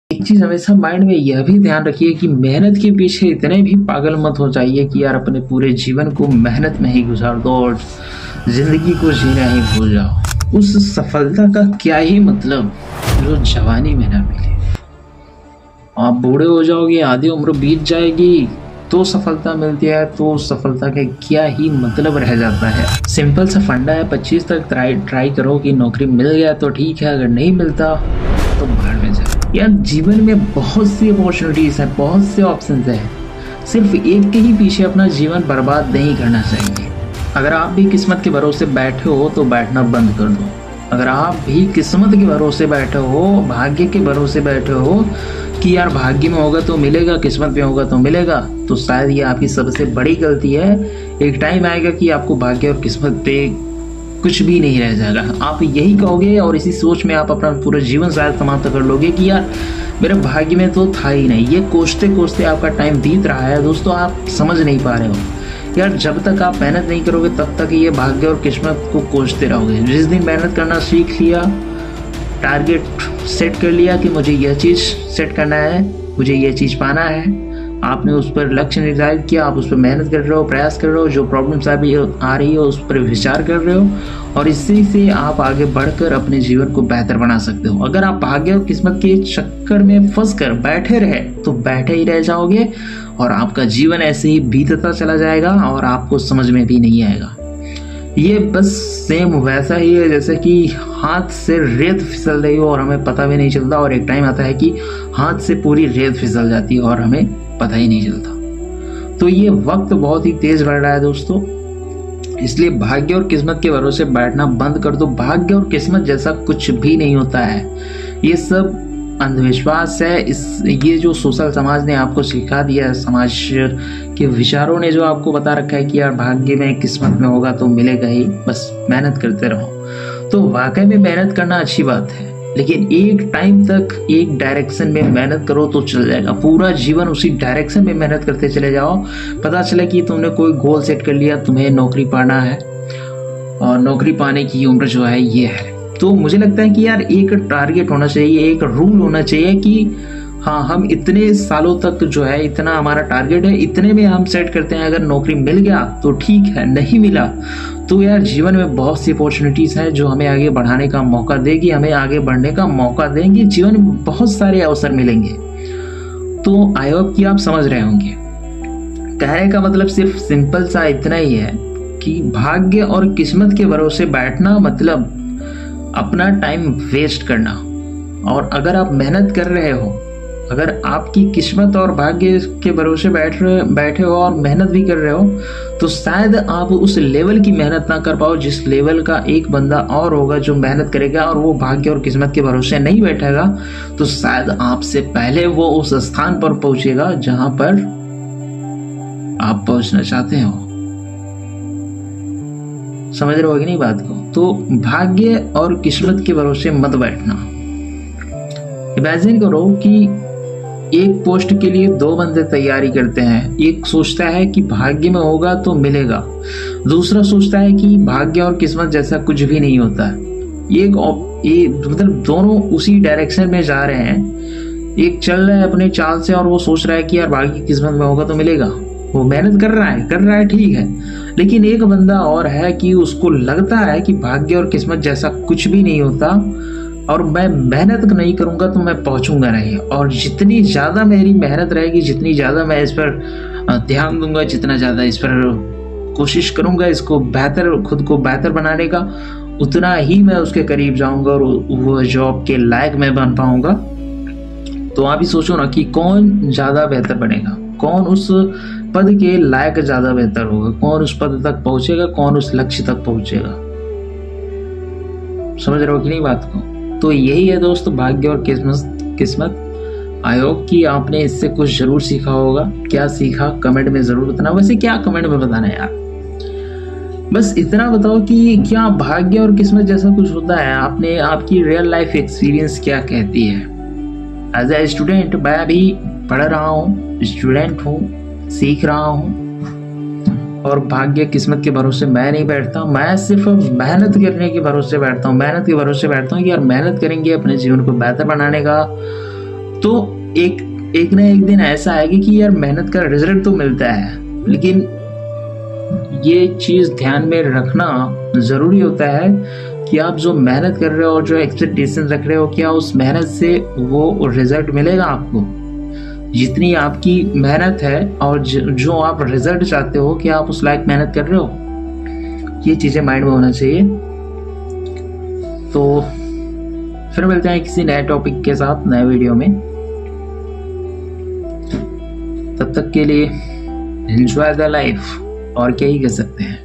एक चीज़ हमेशा माइंड में यह भी ध्यान रखिए कि मेहनत के पीछे इतने भी पागल मत हो जाइए कि यार अपने पूरे जीवन को मेहनत में ही गुजार दो और ज़िंदगी को जीना ही भूल जाओ। उस सफलता का क्या ही मतलब जो जवानी में ना मिले। आप बूढ़े हो जाओगे, आधी उम्र बीत जाएगी तो सफलता मिलती है, तो सफलता का क्या ही मतलब रह जाता है। सिंपल सा फंडा है, 25 तक ट्राई करो कि नौकरी मिल गया तो ठीक है, अगर नहीं मिलता तो बाहर में जाए। यार जीवन में बहुत सी अपॉर्चुनिटीज़ हैं, बहुत से ऑप्शंस हैं, सिर्फ एक के ही पीछे अपना जीवन बर्बाद नहीं करना चाहिए। अगर आप भी किस्मत के भरोसे बैठे हो तो बैठना बंद कर दो। अगर आप भी किस्मत के भरोसे बैठे हो, भाग्य के भरोसे बैठे हो कि यार भाग्य में होगा तो मिलेगा, किस्मत में होगा तो मिलेगा, तो शायद ये आपकी सबसे बड़ी गलती है। एक टाइम आएगा कि आपको भाग्य और किस्मत पे कुछ भी नहीं रह जाएगा। आप यही कहोगे और इसी सोच में आप अपना पूरा जीवन शायद समाप्त कर लोगे कि यार मेरे भाग्य में तो था ही नहीं। ये कोसते कोसते आपका टाइम बीत रहा है दोस्तों, आप समझ नहीं पा रहे हो। यार जब तक आप मेहनत नहीं करोगे तब तक ये भाग्य और किस्मत को कोसते रहोगे। जिस दिन मेहनत करना सीख लिया, टारगेट सेट कर लिया कि मुझे यह चीज़ सेट करना है, मुझे यह चीज़ पाना है, आपने उस पर लक्ष्य निर्धारित किया, आप उस पर मेहनत कर रहे हो, प्रयास कर रहे हो, जो प्रॉब्लम्स आ रही हो उस पर विचार कर रहे हो और इसी से आप आगे बढ़कर अपने जीवन को बेहतर बना सकते हो। अगर आप भाग्य और किस्मत के चक्कर में फंस कर बैठे रहे तो बैठे ही रह जाओगे और आपका जीवन ऐसे ही बीतता चला जाएगा और आपको समझ में भी नहीं आएगा। ये बस सेम वैसा ही है जैसे कि हाथ से रेत फिसल रही हो और हमें पता भी नहीं चलता, और एक टाइम आता है कि हाथ से पूरी रेत फिसल जाती है और हमें पता ही नहीं चलता। तो ये वक्त बहुत ही तेज बढ़ रहा है दोस्तों, इसलिए भाग्य और किस्मत के भरोसे बैठना बंद कर दो। भाग्य और किस्मत जैसा कुछ भी नहीं होता है, ये सब अंधविश्वास है। ये जो सोशल समाज ने आपको सिखा दिया है, समाज के विचारों ने जो आपको बता रखा है कि यार भाग्य में किस्मत में होगा तो मिलेगा ही, बस मेहनत करते रहो। तो वाकई में मेहनत करना अच्छी बात है, लेकिन एक टाइम तक एक डायरेक्शन में मेहनत करो तो चल जाएगा। पूरा जीवन उसी डायरेक्शन में मेहनत करते चले जाओ। पता चला कि तुमने कोई गोल सेट कर लिया, तुम्हें नौकरी पाना है और नौकरी पाने की उम्र जो है ये है, तो मुझे लगता है कि यार एक टारगेट होना चाहिए, एक रूल होना चाहिए कि हाँ हम इतने सालों तक जो है, इतना हमारा टारगेट है, इतने में हम सेट करते हैं। अगर नौकरी मिल गया तो ठीक है, नहीं मिला तो यार जीवन में बहुत सी अपॉर्चुनिटीज़ हैं जो हमें आगे बढ़ाने का मौका देगी, हमें आगे बढ़ने का मौका देंगी। जीवन में बहुत सारे अवसर मिलेंगे। तो आई होप कि आप समझ रहे होंगे। कहने का मतलब सिर्फ सिंपल सा इतना ही है कि भाग्य और किस्मत के भरोसे बैठना मतलब अपना टाइम वेस्ट करना। और अगर आप मेहनत कर रहे हो, अगर आपकी किस्मत और भाग्य के भरोसे बैठे हो और मेहनत भी कर रहे हो, तो शायद आप उस लेवल की मेहनत ना कर पाओ जिस लेवल का एक बंदा और होगा जो मेहनत करेगा और वो भाग्य और किस्मत के भरोसे नहीं बैठेगा, तो शायद आपसे पहले वो उस स्थान पर पहुंचेगा जहां पर आप पहुंचना चाहते हो। समझ रहे हो कि नहीं बात को? तो भाग्य और किस्मत के भरोसे मत बैठना। इमेजिन करो कि एक पोस्ट के लिए दो बंदे तैयारी करते हैं। एक सोचता है कि भाग्य में होगा तो मिलेगा, दूसरा सोचता है कि भाग्य और किस्मत जैसा कुछ भी नहीं होता है। मतलब दोनों उसी डायरेक्शन में जा रहे हैं। एक चल रहा है अपने चाल से और वो सोच रहा है कि यार भाग्य किस्मत में होगा तो मिलेगा, वो मेहनत कर रहा है ठीक है। लेकिन एक बंदा और है कि उसको लगता है कि भाग्य और किस्मत जैसा कुछ भी नहीं होता और मैं मेहनत नहीं करूंगा तो मैं पहुंचूंगा नहीं, और जितनी ज़्यादा मेरी मेहनत रहेगी, जितनी ज़्यादा मैं इस पर ध्यान दूंगा, जितना ज़्यादा इस पर कोशिश करूंगा इसको बेहतर, खुद को बेहतर बनाने का, उतना ही मैं उसके करीब जाऊंगा और वो जॉब के लायक मैं बन पाऊंगा। तो आप ही सोचो ना कि कौन ज़्यादा बेहतर बनेगा, कौन उस पद के लायक ज़्यादा बेहतर होगा, कौन उस पद तक पहुंचेगा, कौन उस लक्ष्य तक पहुंचेगा। समझ रहे हो कि नहीं बात को? तो यही है दोस्त भाग्य और किस्मत। आई होप कि आपने इससे कुछ जरूर सीखा होगा। क्या सीखा कमेंट में जरूर बताना। वैसे क्या कमेंट में बताना यार, बस इतना बताओ कि क्या भाग्य और किस्मत जैसा कुछ होता है? आपने आपकी रियल लाइफ एक्सपीरियंस क्या कहती है? एज ए स्टूडेंट मैं अभी पढ़ रहा हूँ, स्टूडेंट हूँ, सीख रहा हूँ, और भाग्य किस्मत के भरोसे मैं नहीं बैठता। मैं सिर्फ मेहनत करने के भरोसे बैठता हूँ। मेहनत के भरोसे बैठता हूँ कि यार मेहनत करेंगे अपने जीवन को बेहतर बनाने का तो एक ना एक दिन ऐसा आएगा कि यार मेहनत का रिजल्ट तो मिलता है, लेकिन ये चीज ध्यान में रखना जरूरी होता है कि आप जो मेहनत कर रहे हो और जो एक्सपेक्टेशन रख रहे हो, क्या उस मेहनत से वो रिजल्ट मिलेगा आपको? जितनी आपकी मेहनत है और जो आप रिजल्ट चाहते हो, क्या आप उस लायक मेहनत कर रहे हो? ये चीजें माइंड में होना चाहिए। तो फिर मिलते हैं किसी नए टॉपिक के साथ नए वीडियो में। तब तक के लिए एंजॉय द लाइफ, और क्या ही कर सकते हैं।